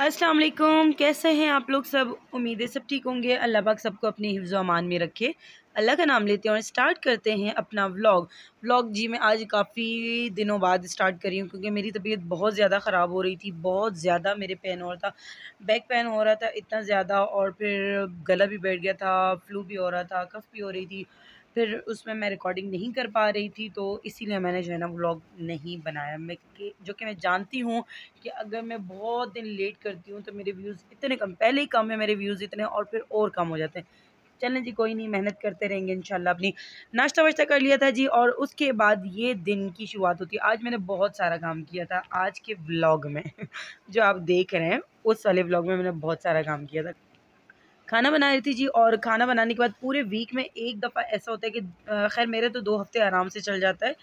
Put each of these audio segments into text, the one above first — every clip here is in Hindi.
अस्सलाम वालेकुम। कैसे हैं आप लोग सब? उम्मीदें सब ठीक होंगे। अल्लाह पाक सबको अपने हिफ्ज़ व अमान में रखे। अल्लाह का नाम लेते हैं और स्टार्ट करते हैं अपना व्लॉग जी मैं आज काफ़ी दिनों बाद स्टार्ट करी हूँ क्योंकि मेरी तबीयत बहुत ज़्यादा ख़राब हो रही थी। बहुत ज़्यादा मेरे पेन हो रहा था, बैक पेन हो रहा था इतना ज़्यादा, और फिर गला भी बैठ गया था, फ्लू भी हो रहा था, कफ़ भी हो रही थी। फिर उसमें मैं रिकॉर्डिंग नहीं कर पा रही थी, तो इसीलिए मैंने जो है ना व्लॉग नहीं बनाया। मैं कि जो कि मैं जानती हूँ कि अगर मैं बहुत दिन लेट करती हूँ तो मेरे व्यूज़ इतने कम, पहले ही कम है मेरे व्यूज़ इतने, और फिर और कम हो जाते हैं। चलें जी, कोई नहीं, मेहनत करते रहेंगे इंशाल्लाह। अपनी नाश्ता वाश्ता कर लिया था जी, और उसके बाद ये दिन की शुरुआत होती है। आज मैंने बहुत सारा काम किया था आज के व्लॉग में जो आप देख रहे हैं उस वाले व्लॉग में मैंने बहुत सारा काम किया था। खाना बना रही थी जी, और खाना बनाने के बाद पूरे वीक में एक दफ़ा ऐसा होता है कि खैर मेरे तो 2 हफ़्ते आराम से चल जाता है।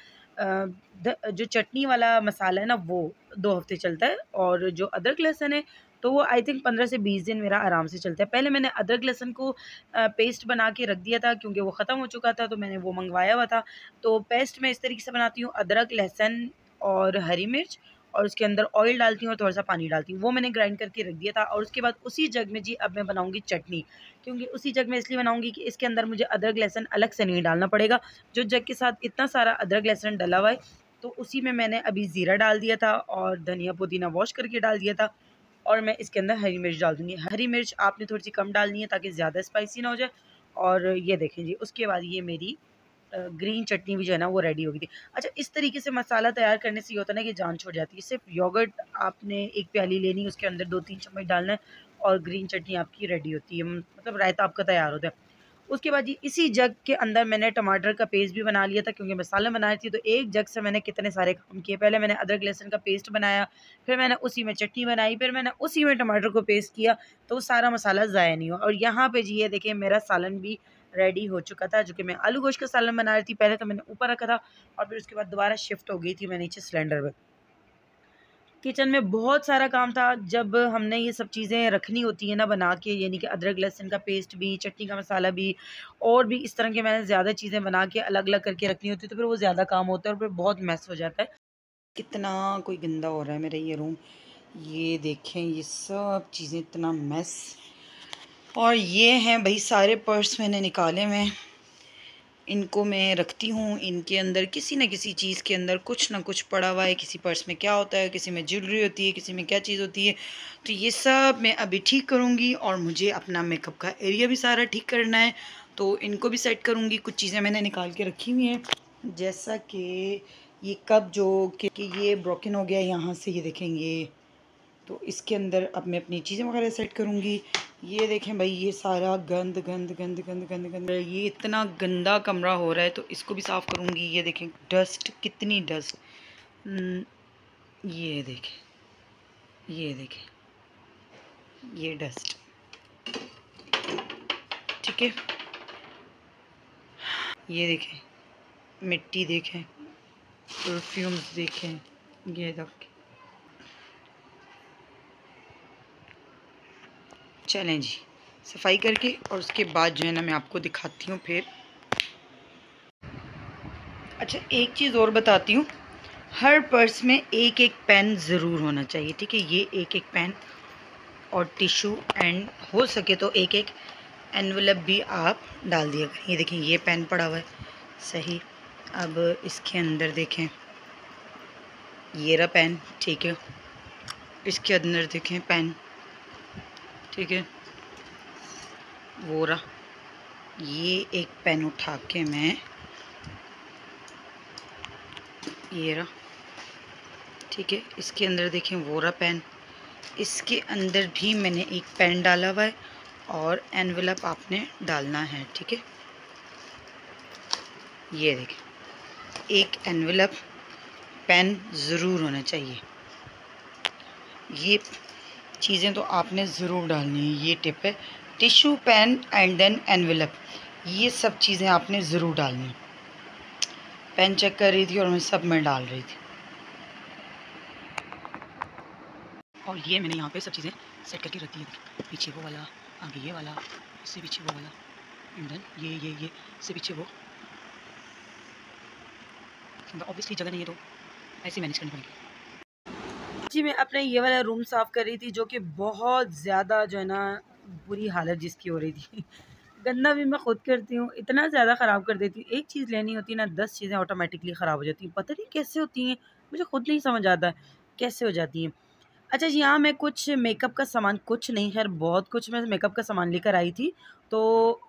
जो चटनी वाला मसाला है ना वो 2 हफ़्ते चलता है, और जो अदरक लहसुन है तो वो आई थिंक 15 से 20 दिन मेरा आराम से चलता है। पहले मैंने अदरक लहसुन को पेस्ट बना के रख दिया था क्योंकि वो ख़त्म हो चुका था, तो मैंने वो मँगवाया हुआ था। तो पेस्ट मैं इस तरीके से बनाती हूँ, अदरक, लहसुन और हरी मिर्च, और उसके अंदर ऑयल डालती हूँ और थोड़ा-सा पानी डालती हूँ। वो मैंने ग्राइंड करके रख दिया था, और उसके बाद उसी जग में जी अब मैं बनाऊँगी चटनी। क्योंकि उसी जग में इसलिए बनाऊँगी कि इसके अंदर मुझे अदरक लहसुन अलग से नहीं डालना पड़ेगा। जो जग के साथ इतना सारा अदरक लहसुन डला हुआ है, तो उसी में मैंने अभी ज़ीरा डाल दिया था और धनिया पुदीना वॉश करके डाल दिया था, और मैं इसके अंदर हरी मिर्च डाल दूँगी। हरी मिर्च आपने थोड़ी-सी कम डालनी है ताकि ज़्यादा स्पाइसी ना हो जाए। और ये देखें जी, उसके बाद ये मेरी ग्रीन चटनी भी जो है ना वो रेडी हो गई थी। अच्छा, इस तरीके से मसाला तैयार करने से ये होता है ना कि जान छूट जाती है। सिर्फ़ योगर्ट आपने 1 प्याली लेनी है, उसके अंदर 2-3 चम्मच डालना है, और ग्रीन चटनी आपकी रेडी होती है। मतलब रायता आपका तैयार होता है। उसके बाद जी इसी जग के अंदर मैंने टमाटर का पेस्ट भी बना लिया था क्योंकि मसाला बनाई थी, तो एक जग से मैंने कितने सारे काम किए। पहले मैंने अदरक लहसुन का पेस्ट बनाया, फिर मैंने उसी में चटनी बनाई, फिर मैंने उसी में टमाटर को पेस्ट किया, तो सारा मसाला ज़ाया नहीं हुआ। और यहाँ पे जी ये देखिए मेरा सालन भी रेडी हो चुका था, जो कि मैं आलू गोश्त का सालन बना रही थी। पहले तो मैंने ऊपर रखा था, और फिर उसके बाद दोबारा शिफ्ट हो गई थी मैं नीचे सिलेंडर पे। किचन में बहुत सारा काम था। जब हमने ये सब चीज़ें रखनी होती हैं ना बना के, यानी कि अदरक लहसुन का पेस्ट भी, चटनी का मसाला भी, और भी इस तरह के मैंने ज़्यादा चीज़ें बना के अलग-अलग करके रखनी होती है, तो फिर वो ज़्यादा काम होता है और फिर बहुत मेस हो जाता है। कितना कोई गंदा हो रहा है मेरा ये रूम। ये देखें, ये सब चीज़ें इतना मेस। और ये हैं भई सारे पर्स मैंने निकाले हुए हैं। इनको मैं रखती हूँ, इनके अंदर किसी न किसी चीज़ के अंदर कुछ ना कुछ पड़ा हुआ है। किसी पर्स में क्या होता है, किसी में ज्वेलरी होती है, किसी में क्या चीज़ होती है। तो ये सब मैं अभी ठीक करूँगी, और मुझे अपना मेकअप का एरिया भी सारा ठीक करना है, तो इनको भी सेट करूँगी। कुछ चीज़ें मैंने निकाल के रखी हुई हैं, जैसा कि ये कप जो कि ये ब्रोकन हो गया है यहाँ से, ये देखेंगे। तो इसके अंदर अब मैं अपनी चीज़ें वगैरह सेट करूँगी। ये देखें भाई, ये सारा गंद गंद गंद गंद गंद गंद, ये इतना गंदा कमरा हो रहा है, तो इसको भी साफ़ करूँगी। ये देखें डस्ट, कितनी डस्ट। ये देखें, ये देखें, ये डस्ट, ठीक है। ये देखें मिट्टी, देखें परफ्यूम्स, देखें ये देखें। चलें जी, सफाई करके और उसके बाद जो है ना मैं आपको दिखाती हूँ फिर। अच्छा, एक चीज़ और बताती हूँ, हर पर्स में एक एक पेन ज़रूर होना चाहिए, ठीक है। ये एक एक पेन और टिश्यू, एंड हो सके तो एक एक एनवेलप भी आप डाल दिया करें। ये देखें, ये पेन पड़ा हुआ है, सही। अब इसके अंदर देखें, ये रहा पेन, ठीक है। इसके अंदर देखें पेन, ठीक है, वो रहा। ये एक पेन उठा के मैं, ये रहा, ठीक है। इसके अंदर देखें, वो रहा पेन। इसके अंदर भी मैंने एक पेन डाला हुआ है, और एनवेलप आपने डालना है, ठीक है। ये देखें, एक एनवेलप पेन ज़रूर होना चाहिए। ये चीज़ें तो आपने ज़रूर डालनी है। ये टिप है, tissue, pen and then envelope, ये सब चीज़ें आपने ज़रूर डालनी है। पेन चेक कर रही थी और मैं सब में डाल रही थी, और ये मैंने यहाँ पे सब चीज़ें सेट करके रख दी है। पीछे वो वाला, आगे ये वाला, इससे पीछे वो वाला, एंड देन ये इससे पीछे वो। ऑब्वियसली जगह नहीं है तो ऐसे मैनेज करनी पड़ेगी। जी मैं अपना ये वाला रूम साफ़ कर रही थी, जो कि बहुत ज़्यादा जो है ना बुरी हालत जिसकी हो रही थी। गंदा भी मैं खुद करती हूँ, इतना ज़्यादा ख़राब कर देती हूँ। एक चीज़ लेनी होती है ना, 10 चीज़ें ऑटोमेटिकली ख़राब हो जाती हैं। पता नहीं कैसे होती हैं, मुझे खुद नहीं समझ आता कैसे हो जाती हैं। अच्छा जी, यहाँ मैं कुछ मेकअप का सामान, कुछ नहीं खैर बहुत कुछ मैं मेकअप का सामान लेकर आई थी। तो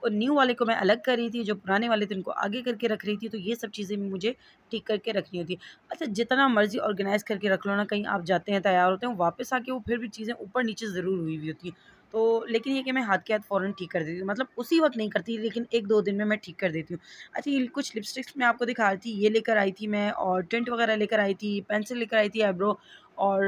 न्यू वाले को मैं अलग कर रही थी, जो पुराने वाले थे उनको आगे करके रख रही थी। तो ये सब चीज़ें भी मुझे ठीक करके रखनी होती है। अच्छा, जितना मर्ज़ी ऑर्गेनाइज़ करके रख लो ना, कहीं आप जाते हैं, तैयार होते हैं, वापस आके वो फिर भी चीज़ें ऊपर-नीचे ज़रूर हुई हुई होती हैं। तो लेकिन ये कि मैं हाथ के हाथ फ़ौरन ठीक कर देती हूँ, मतलब उसी वक़्त नहीं करती, लेकिन 1-2 दिन में मैं ठीक कर देती हूँ। अच्छा, ये कुछ लिपस्टिक्स मैं आपको दिखा रही थी, ये लेकर आई थी मैं, और टिंट वगैरह लेकर आई थी, पेंसिल लेकर आई थी आईब्रो, और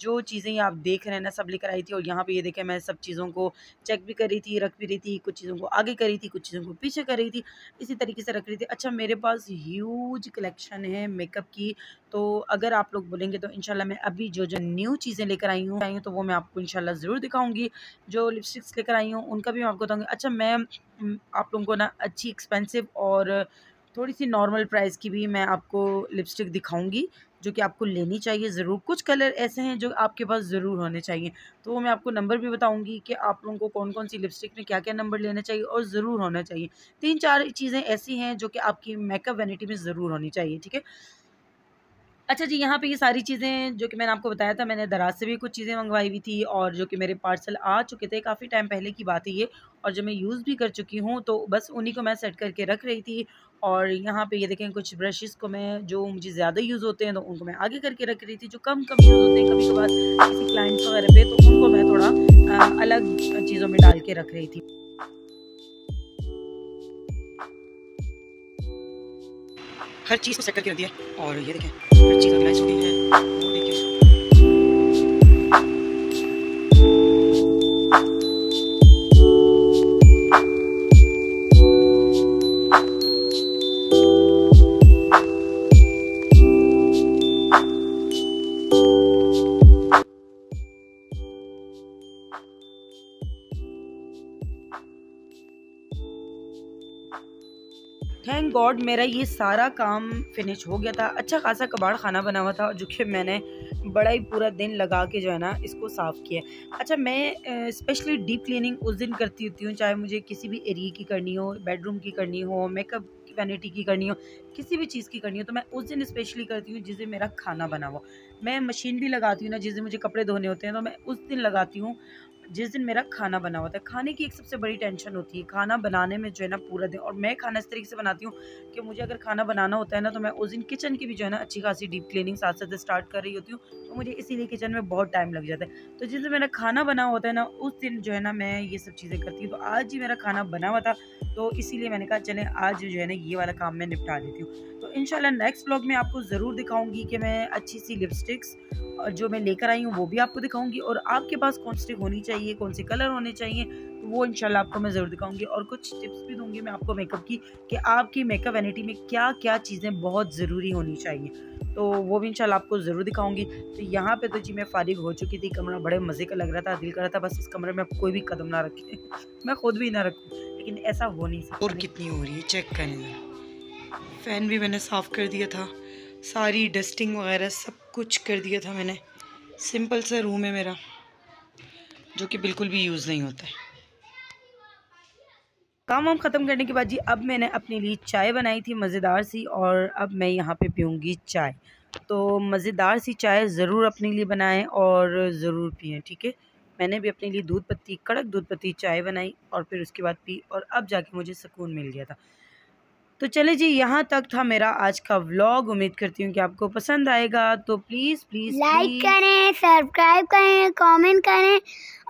जो चीज़ें ये आप देख रहे हैं ना सब लेकर आई थी। और यहाँ पे ये देखें, मैं सब चीज़ों को चेक भी कर रही थी, रख भी रही थी, कुछ चीज़ों को आगे कर रही थी, कुछ चीज़ों को पीछे कर रही थी, इसी तरीके से रख रही थी। अच्छा, मेरे पास ह्यूज कलेक्शन है मेकअप की, तो अगर आप लोग बोलेंगे तो इंशाल्लाह मैं अभी जो न्यू चीज़ें लेकर आई हूँ तो वो मैं आपको इंशाल्लाह ज़रूर दिखाऊँगी। जो लिपस्टिक्स लेकर आई हूँ उनका भी मैं आपको बताऊँगी। अच्छा, मैं आप लोगों को ना अच्छी एक्सपेंसिव और थोड़ी-सी नॉर्मल प्राइस की भी मैं आपको लिपस्टिक दिखाऊँगी, जो कि आपको लेनी चाहिए ज़रूर। कुछ कलर ऐसे हैं जो आपके पास ज़रूर होने चाहिए, तो वो मैं आपको नंबर भी बताऊँगी कि आप लोगों को कौन-कौन सी लिपस्टिक में क्या-क्या नंबर लेना चाहिए और ज़रूर होना चाहिए। 3-4 चीज़ें ऐसी हैं जो कि आपकी मेकअप वैनिटी में ज़रूर होनी चाहिए, ठीक है? अच्छा जी, यहाँ पे ये सारी चीज़ें जो कि मैंने आपको बताया था, मैंने दराज़ से भी कुछ चीज़ें मँगवाई हुई थी, और जो कि मेरे पार्सल आ चुके थे, काफ़ी टाइम पहले की बात है ये, और जो मैं यूज़ भी कर चुकी हूँ, तो बस उन्हीं को मैं सेट करके रख रही थी। और यहाँ पे ये देखें, कुछ ब्रशेज़ को मैं, जो मुझे ज़्यादा यूज़ होते हैं तो उनको मैं आगे करके रख रही थी, जो कम-कम यूज़ होते हैं कभी-कभार किसी क्लाइंट्स वगैरह पे, तो उनको मैं थोड़ा अलग चीज़ों में डाल के रख रही थी। हर चीज़ को सेट करके रख दिया, और ये देखें हर चीज़ ऑर्गनाइज़ हो गई है। वो देखिए, थैंक गॉड मेरा ये सारा काम फिनिश हो गया था। अच्छा खासा कबाड़ खाना बना हुआ था, जो कि मैंने बड़ा ही पूरा दिन लगा के जो है ना इसको साफ़ किया। अच्छा, मैं स्पेशली डीप क्लीनिंग उस दिन करती होती हूँ, चाहे मुझे किसी भी एरिया की करनी हो, बेडरूम की करनी हो, मेकअप की वैनिटी की करनी हो, किसी भी चीज़ की करनी हो, तो मैं उस दिन स्पेशली करती हूँ जिस दिन मेरा खाना बना हुआ। मैं मशीन भी लगाती हूँ ना, जिस दिन मुझे कपड़े धोने होते हैं, तो मैं उस दिन लगाती हूँ जिस दिन मेरा खाना बना होता है। खाने की एक सबसे बड़ी टेंशन होती है, खाना बनाने में जो है ना पूरा दिन, और मैं खाना इस तरीके से बनाती हूँ कि मुझे अगर खाना बनाना होता है ना, तो मैं उस दिन किचन की भी जो है ना अच्छी खासी डीप क्लीनिंग साथ साथ स्टार्ट कर रही होती हूँ, तो मुझे इसीलिए किचन में बहुत टाइम लग जाता है। तो जिस दिन मेरा खाना बना होता है ना, उस दिन जो है ना मैं ये सब चीज़ें करती हूँ। तो आज ही मेरा खाना बना हुआ था, तो इसीलिए मैंने कहा चलें आज जो है ना ये वाला काम मैं निपटा देती हूँ। तो इंशाल्लाह नेक्स्ट व्लॉग में आपको ज़रूर दिखाऊंगी कि मैं अच्छी सी लिपस्टिक्स और जो मैं लेकर आई हूँ वो भी आपको दिखाऊंगी, और आपके पास कौन सी होनी चाहिए, कौन से कलर होने चाहिए, तो वो इंशाल्लाह आपको मैं ज़रूर दिखाऊंगी। और कुछ टिप्स भी दूंगी मैं आपको मेकअप की, कि आपकी मेकअप वैनिटी में क्या क्या चीज़ें बहुत ज़रूरी होनी चाहिए, तो वो भी इंशाल्लाह आपको ज़रूर दिखाऊंगी। तो यहाँ पे तो जी मैं फारिग हो चुकी थी, कमरा बड़े मज़े का लग रहा था, दिल कर रहा था बस इस कमरे में अब कोई भी कदम ना रखे मैं खुद भी ना रखूँ, लेकिन ऐसा हो नहीं सकता। और कितनी हो रही है चेक करें, फ़ैन भी मैंने साफ़ कर दिया था, सारी डस्टिंग वगैरह सब कुछ कर दिया था मैंने। सिंपल सा रूम है मेरा, जो कि बिल्कुल भी यूज़ नहीं होता है। काम वाम ख़त्म करने के बाद जी अब मैंने अपने लिए चाय बनाई थी मज़ेदार सी, और अब मैं यहाँ पे पीऊँगी चाय। तो मज़ेदार सी चाय ज़रूर अपने लिए बनाएं और ज़रूर पिएं, ठीक है। मैंने भी अपने लिए दूध पत्ती, कड़क दूध पत्ती चाय बनाई और फिर उसके बाद पी, और अब जाके मुझे सुकून मिल गया था। तो चले जी, यहाँ तक था मेरा आज का व्लॉग। उम्मीद करती हूँ कि आपको पसंद आएगा, तो प्लीज़ प्लीज़ लाइक करें, सब्सक्राइब करें, कमेंट करें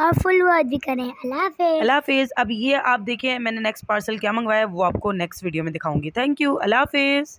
और फुल वॉच भी करें। अल्लाह हाफ़िज़। अल्लाह हाफ़िज़। अब ये आप देखें मैंने नेक्स्ट पार्सल क्या मंगवाया है, वो आपको नेक्स्ट वीडियो में दिखाऊंगी। Thank you. अल्लाह हाफ़िज़।